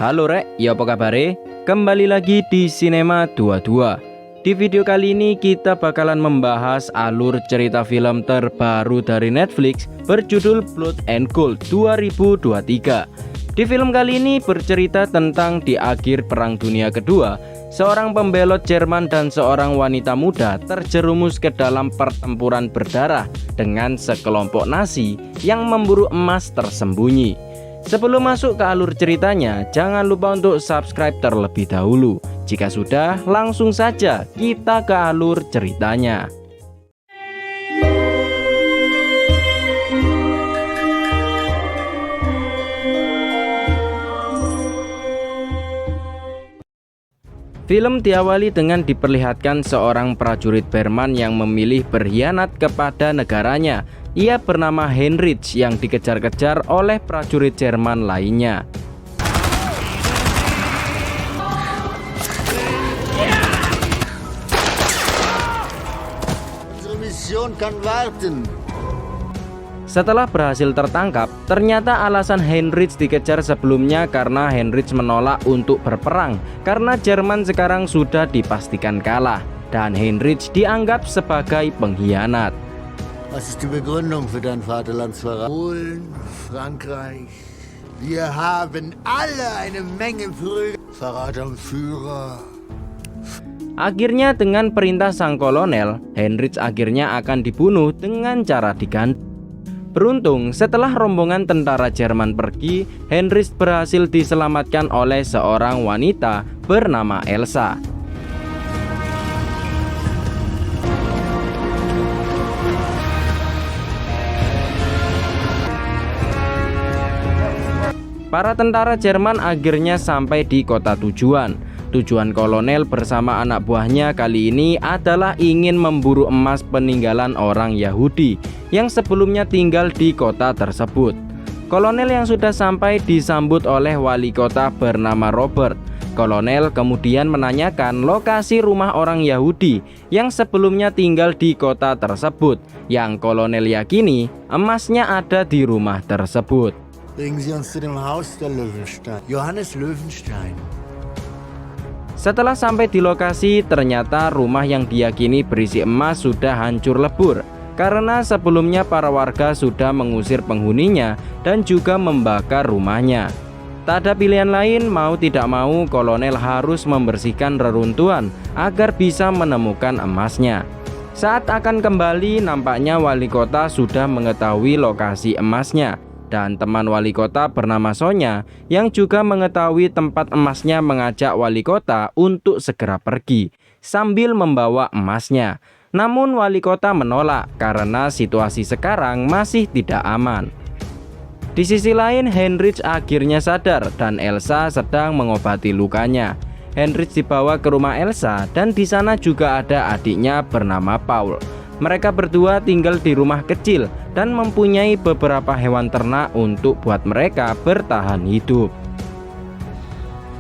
Halo rek, ya apa kabare? Kembali lagi di Cinema 22. Di video kali ini kita bakalan membahas alur cerita film terbaru dari Netflix berjudul Blood and Gold 2023. Di film kali ini bercerita tentang di akhir Perang Dunia Kedua, seorang pembelot Jerman dan seorang wanita muda terjerumus ke dalam pertempuran berdarah dengan sekelompok Nazi yang memburu emas tersembunyi. Sebelum masuk ke alur ceritanya, jangan lupa untuk subscribe terlebih dahulu. Jika sudah, langsung saja kita ke alur ceritanya. Film diawali dengan diperlihatkan seorang prajurit Jerman yang memilih berkhianat kepada negaranya. Ia bernama Heinrich yang dikejar-kejar oleh prajurit Jerman lainnya. Setelah berhasil tertangkap, ternyata alasan Heinrich dikejar sebelumnya karena Heinrich menolak untuk berperang karena Jerman sekarang sudah dipastikan kalah dan Heinrich dianggap sebagai pengkhianat. Was ist die Begründung für dein Vaterlandsverrat? Polen, Frankreich. Wir haben alle eine Menge Verrat am Führer. Akhirnya dengan perintah sang kolonel, Heinrich akhirnya akan dibunuh dengan cara digantung. Beruntung setelah rombongan tentara Jerman pergi, Heinrich berhasil diselamatkan oleh seorang wanita bernama Elsa. Para tentara Jerman akhirnya sampai di kota tujuan. Tujuan kolonel bersama anak buahnya kali ini adalah ingin memburu emas peninggalan orang Yahudi yang sebelumnya tinggal di kota tersebut. Kolonel yang sudah sampai disambut oleh wali kota bernama Robert. Kolonel kemudian menanyakan lokasi rumah orang Yahudi yang sebelumnya tinggal di kota tersebut. Yang kolonel yakini emasnya ada di rumah tersebut. Bringen Sie uns zu dem Haus der Löwenstein. Johannes Löwenstein. Setelah sampai di lokasi, ternyata rumah yang diyakini berisi emas sudah hancur lebur karena sebelumnya para warga sudah mengusir penghuninya dan juga membakar rumahnya. Tak ada pilihan lain, mau tidak mau kolonel harus membersihkan reruntuhan agar bisa menemukan emasnya. Saat akan kembali, nampaknya wali kota sudah mengetahui lokasi emasnya. Dan teman wali kota bernama Sonya yang juga mengetahui tempat emasnya mengajak wali kota untuk segera pergi sambil membawa emasnya. Namun wali kota menolak karena situasi sekarang masih tidak aman. Di sisi lain, Heinrich akhirnya sadar dan Elsa sedang mengobati lukanya. Heinrich dibawa ke rumah Elsa dan di sana juga ada adiknya bernama Paul. Mereka berdua tinggal di rumah kecil dan mempunyai beberapa hewan ternak untuk buat mereka bertahan hidup.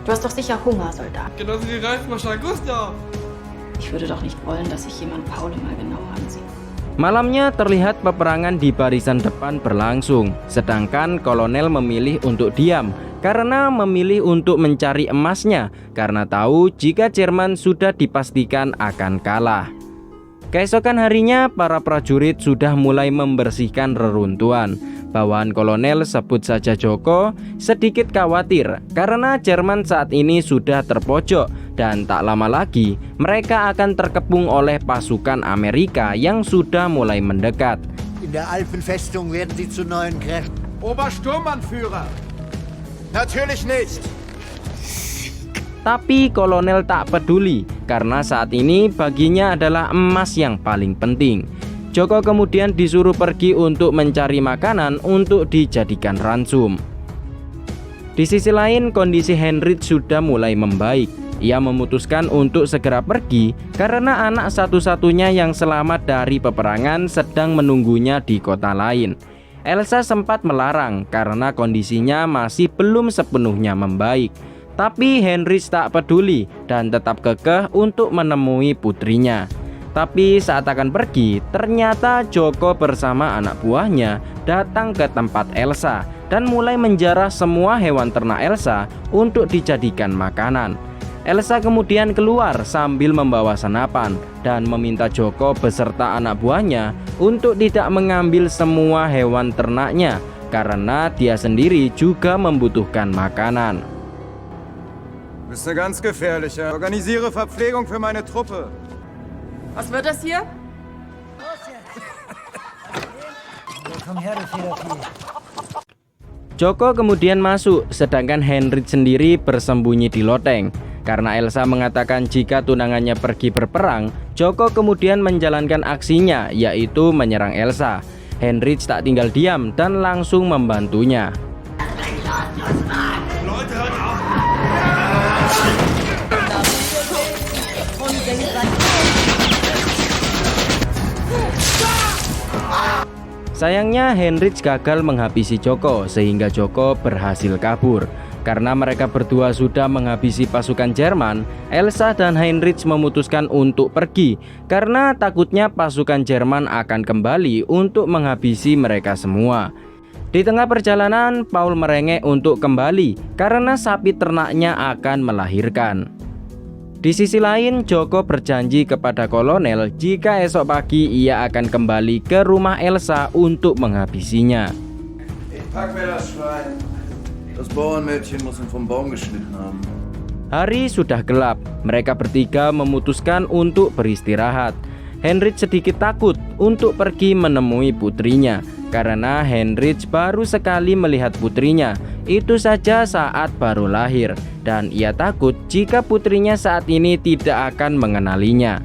Du hast doch sicher Hunger, Soldat. Genossen Sie Reifmarschall Gustav. Ich würde doch nicht wollen, dass sich jemand Paul mal genauer ansieht. Malamnya terlihat peperangan di barisan depan berlangsung, sedangkan kolonel memilih untuk diam karena memilih untuk mencari emasnya karena tahu jika Jerman sudah dipastikan akan kalah. Keesokan harinya, para prajurit sudah mulai membersihkan reruntuhan. Bawahan kolonel, sebut saja Joko, sedikit khawatir karena Jerman saat ini sudah terpojok dan tak lama lagi mereka akan terkepung oleh pasukan Amerika yang sudah mulai mendekat. In der Alpenfestung werden Sie zu neuen Kräften. Obersturmbannführer. Natürlich nicht. Tapi kolonel tak peduli karena saat ini baginya adalah emas yang paling penting. Joko kemudian disuruh pergi untuk mencari makanan untuk dijadikan ransum. Di sisi lain, kondisi Heinrich sudah mulai membaik. Ia memutuskan untuk segera pergi karena anak satu-satunya yang selamat dari peperangan sedang menunggunya di kota lain. Elsa sempat melarang karena kondisinya masih belum sepenuhnya membaik. Tapi Heinrich tak peduli dan tetap kekeh untuk menemui putrinya. Tapi saat akan pergi, ternyata Joko bersama anak buahnya datang ke tempat Elsa dan mulai menjarah semua hewan ternak Elsa untuk dijadikan makanan. Elsa kemudian keluar sambil membawa senapan dan meminta Joko beserta anak buahnya untuk tidak mengambil semua hewan ternaknya karena dia sendiri juga membutuhkan makanan. Bist du ganz gefährlich, ja? Organisiere Verpflegung für meine Truppe. Was wird das hier? Joko kemudian masuk, sedangkan Heinrich sendiri bersembunyi di loteng. Karena Elsa mengatakan jika tunangannya pergi berperang, Joko kemudian menjalankan aksinya, yaitu menyerang Elsa. Heinrich tak tinggal diam dan langsung membantunya. Sayangnya Heinrich gagal menghabisi Joko sehingga Joko berhasil kabur. Karena mereka berdua sudah menghabisi pasukan Jerman, Elsa dan Heinrich memutuskan untuk pergi karena takutnya pasukan Jerman akan kembali untuk menghabisi mereka semua. Di tengah perjalanan, Paul merengek untuk kembali karena sapi ternaknya akan melahirkan. Di sisi lain, Joko berjanji kepada kolonel jika esok pagi ia akan kembali ke rumah Elsa untuk menghabisinya. Das Bauernmädchen muss ihn vom Baum geschnitten haben. Hari sudah gelap, mereka bertiga memutuskan untuk beristirahat. Heinrich sedikit takut untuk pergi menemui putrinya, karena Heinrich baru sekali melihat putrinya, itu saja saat baru lahir, dan ia takut jika putrinya saat ini tidak akan mengenalinya.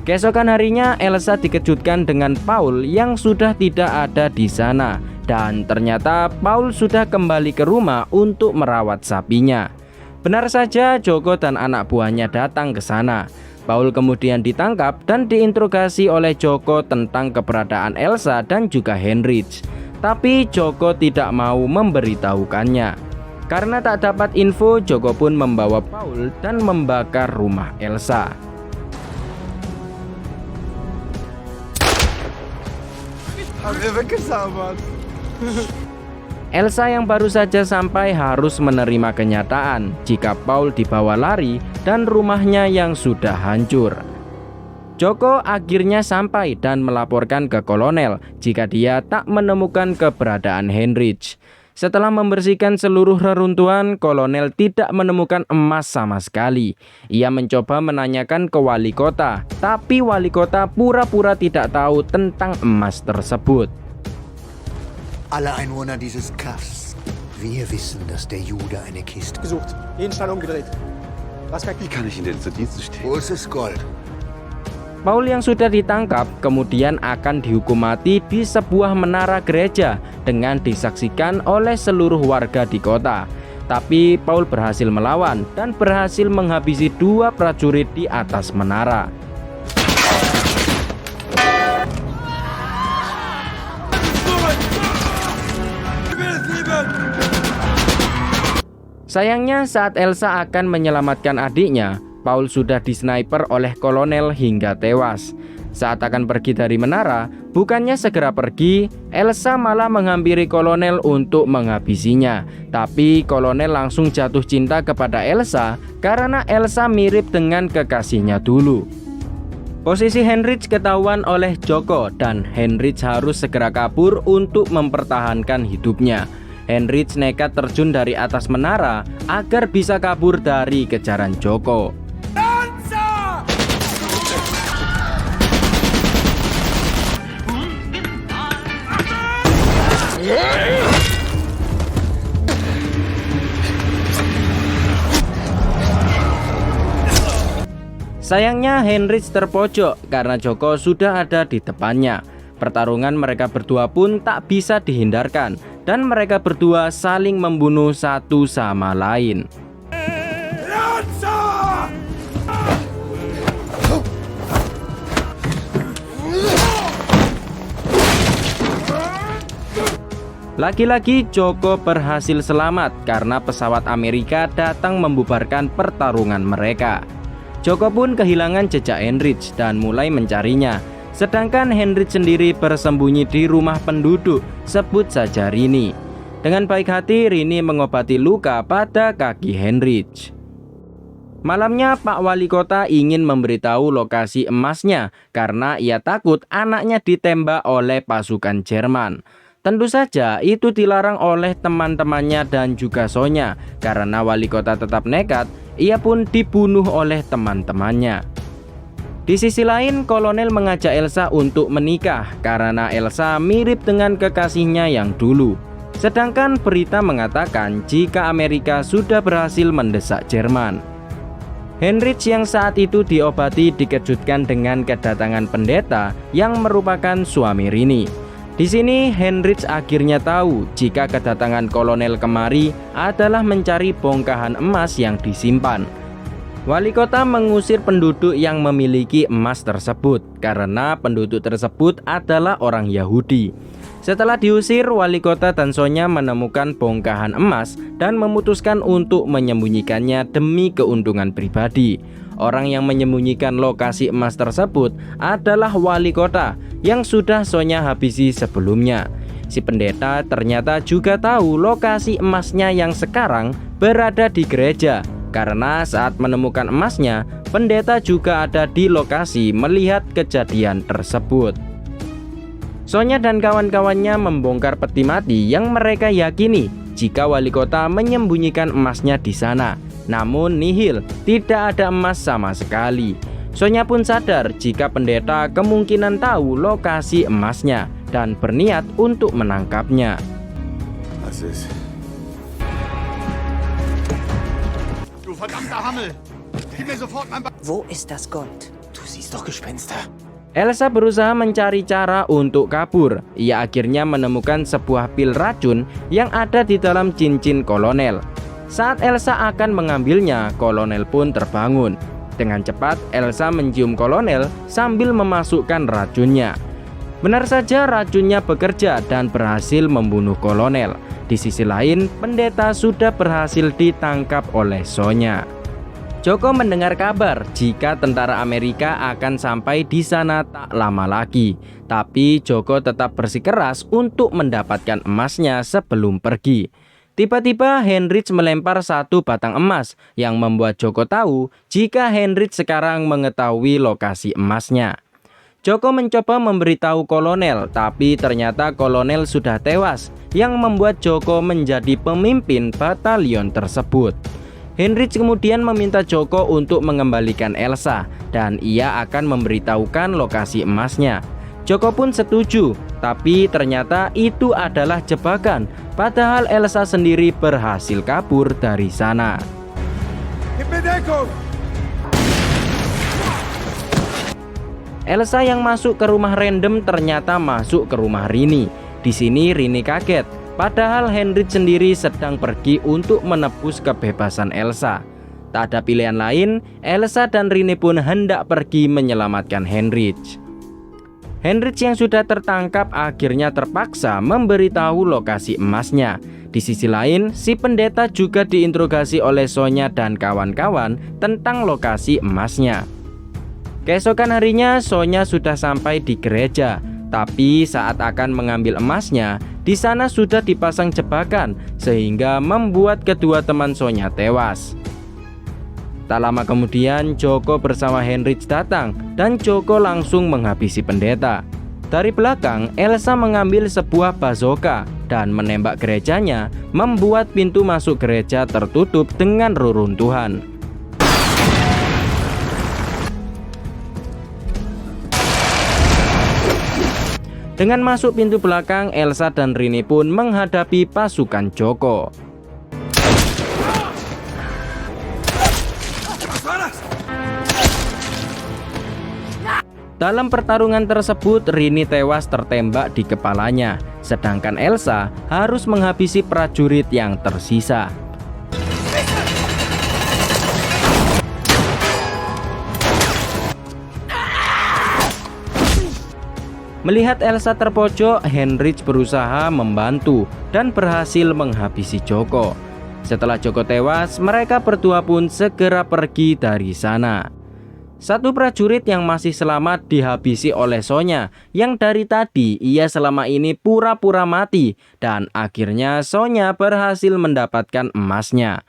Keesokan harinya, Elsa dikejutkan dengan Paul yang sudah tidak ada di sana. Dan ternyata Paul sudah kembali ke rumah untuk merawat sapinya. Benar saja, Joko dan anak buahnya datang ke sana. Paul kemudian ditangkap dan diinterogasi oleh Joko tentang keberadaan Elsa dan juga Heinrich. Tapi Joko tidak mau memberitahukannya. Karena tak dapat info, Joko pun membawa Paul dan membakar rumah Elsa. Haben wir weggezaubert. Elsa yang baru saja sampai harus menerima kenyataan jika Paul dibawa lari dan rumahnya yang sudah hancur. Joko akhirnya sampai dan melaporkan ke kolonel jika dia tak menemukan keberadaan Heinrich. Setelah membersihkan seluruh reruntuhan, kolonel tidak menemukan emas sama sekali. Ia mencoba menanyakan ke wali kota, tapi wali kota pura-pura tidak tahu tentang emas tersebut. Alle Einwohner dieses Kaffs, wir wissen, dass der Jude eine Kiste Gesucht. Jeden Stein umgedreht. Wie kann ich Ihnen denn zu Diensten stehen? Wo ist das Gold? Paul yang sudah ditangkap kemudian akan dihukum mati di sebuah menara gereja dengan disaksikan oleh seluruh warga di kota. Tapi Paul berhasil melawan dan berhasil menghabisi 2 prajurit di atas menara. Sayangnya saat Elsa akan menyelamatkan adiknya, Paul sudah disniper oleh kolonel hingga tewas. Saat akan pergi dari menara, bukannya segera pergi, Elsa malah menghampiri kolonel untuk menghabisinya. Tapi kolonel langsung jatuh cinta kepada Elsa karena Elsa mirip dengan kekasihnya dulu. Posisi Heinrich ketahuan oleh Joko dan Heinrich harus segera kabur untuk mempertahankan hidupnya. Heinrich nekat terjun dari atas menara agar bisa kabur dari kejaran Joko. Sayangnya Heinrich terpojok karena Joko sudah ada di depannya. Pertarungan mereka berdua pun tak bisa dihindarkan dan mereka berdua saling membunuh satu sama lain. Lagi-lagi Joko berhasil selamat karena pesawat Amerika datang membubarkan pertarungan mereka. Joko pun kehilangan jejak Heinrich dan mulai mencarinya. Sedangkan Heinrich sendiri bersembunyi di rumah penduduk, sebut saja Rini. Dengan baik hati, Rini mengobati luka pada kaki Heinrich. Malamnya Pak Wali Kota ingin memberitahu lokasi emasnya karena ia takut anaknya ditembak oleh pasukan Jerman. Tentu saja itu dilarang oleh teman-temannya dan juga Sonya. Karena Wali Kota tetap nekat, ia pun dibunuh oleh teman-temannya. Di sisi lain, Kolonel mengajak Elsa untuk menikah karena Elsa mirip dengan kekasihnya yang dulu. Sedangkan berita mengatakan jika Amerika sudah berhasil mendesak Jerman. Heinrich yang saat itu diobati dikejutkan dengan kedatangan pendeta yang merupakan suami Rini. Di sini Heinrich akhirnya tahu jika kedatangan kolonel kemari adalah mencari bongkahan emas yang disimpan. Wali kota mengusir penduduk yang memiliki emas tersebut karena penduduk tersebut adalah orang Yahudi. Setelah diusir, wali kota dan Sonya menemukan bongkahan emas dan memutuskan untuk menyembunyikannya demi keuntungan pribadi. Orang yang menyembunyikan lokasi emas tersebut adalah wali kota yang sudah Sonya habisi sebelumnya. Si pendeta ternyata juga tahu lokasi emasnya yang sekarang berada di gereja. Karena saat menemukan emasnya, pendeta juga ada di lokasi melihat kejadian tersebut. Sonya dan kawan-kawannya membongkar peti mati yang mereka yakini jika wali kota menyembunyikan emasnya di sana. Namun nihil, tidak ada emas sama sekali. Sonya pun sadar jika pendeta kemungkinan tahu lokasi emasnya dan berniat untuk menangkapnya. Du verdammter Hammel! Gib mir sofort mein Wo ist das Gold? Du siehst doch Gespenster. Elsa berusaha mencari cara untuk kabur. Ia akhirnya menemukan sebuah pil racun yang ada di dalam cincin kolonel. Saat Elsa akan mengambilnya, kolonel pun terbangun. Dengan cepat, Elsa mencium kolonel sambil memasukkan racunnya. Benar saja racunnya bekerja dan berhasil membunuh kolonel. Di sisi lain, pendeta sudah berhasil ditangkap oleh Sonya. Joko mendengar kabar jika tentara Amerika akan sampai di sana tak lama lagi. Tapi Joko tetap bersikeras untuk mendapatkan emasnya sebelum pergi. Tiba-tiba Heinrich melempar satu batang emas yang membuat Joko tahu jika Heinrich sekarang mengetahui lokasi emasnya. Joko mencoba memberitahu kolonel, tapi ternyata kolonel sudah tewas yang membuat Joko menjadi pemimpin batalion tersebut. Heinrich kemudian meminta Joko untuk mengembalikan Elsa dan ia akan memberitahukan lokasi emasnya. Joko pun setuju, tapi ternyata itu adalah jebakan, padahal Elsa sendiri berhasil kabur dari sana. Elsa yang masuk ke rumah random ternyata masuk ke rumah Rini. Di sini Rini kaget. Padahal Heinrich sendiri sedang pergi untuk menebus kebebasan Elsa. Tak ada pilihan lain, Elsa dan Rini pun hendak pergi menyelamatkan Heinrich. Heinrich yang sudah tertangkap akhirnya terpaksa memberitahu lokasi emasnya. Di sisi lain, si pendeta juga diinterogasi oleh Sonya dan kawan-kawan tentang lokasi emasnya. Keesokan harinya, Sonya sudah sampai di gereja. Tapi saat akan mengambil emasnya, di sana sudah dipasang jebakan sehingga membuat kedua teman Sonya tewas. Tak lama kemudian Joko bersama Heinrich datang dan Joko langsung menghabisi pendeta. Dari belakang, Elsa mengambil sebuah bazooka dan menembak gerejanya, membuat pintu masuk gereja tertutup dengan reruntuhan. Dengan masuk pintu belakang, Elsa dan Rini pun menghadapi pasukan Joko. Dalam pertarungan tersebut, Rini tewas tertembak di kepalanya, sedangkan Elsa harus menghabisi prajurit yang tersisa. Melihat Elsa terpojok, Heinrich berusaha membantu dan berhasil menghabisi Joko. Setelah Joko tewas, mereka berdua pun segera pergi dari sana. Satu prajurit yang masih selamat dihabisi oleh Sonya, yang dari tadi ia selama ini pura-pura mati, dan akhirnya Sonya berhasil mendapatkan emasnya.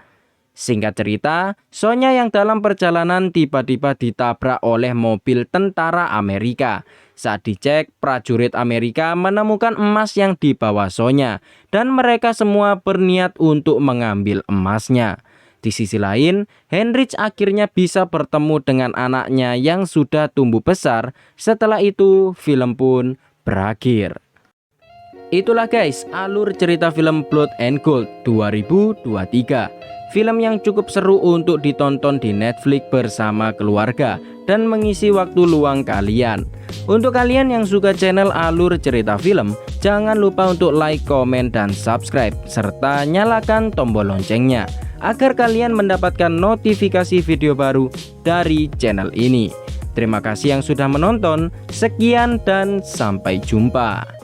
Singkat cerita, Sonya yang dalam perjalanan tiba-tiba ditabrak oleh mobil tentara Amerika. Saat dicek, prajurit Amerika menemukan emas yang dibawa Sonya, dan mereka semua berniat untuk mengambil emasnya. Di sisi lain, Heinrich akhirnya bisa bertemu dengan anaknya yang sudah tumbuh besar. Setelah itu, film pun berakhir. Itulah guys, alur cerita film Blood and Gold 2023. Film yang cukup seru untuk ditonton di Netflix bersama keluarga dan mengisi waktu luang kalian. Untuk kalian yang suka channel alur cerita film, jangan lupa untuk like, komen, dan subscribe, serta nyalakan tombol loncengnya agar kalian mendapatkan notifikasi video baru dari channel ini. Terima kasih yang sudah menonton, sekian dan sampai jumpa.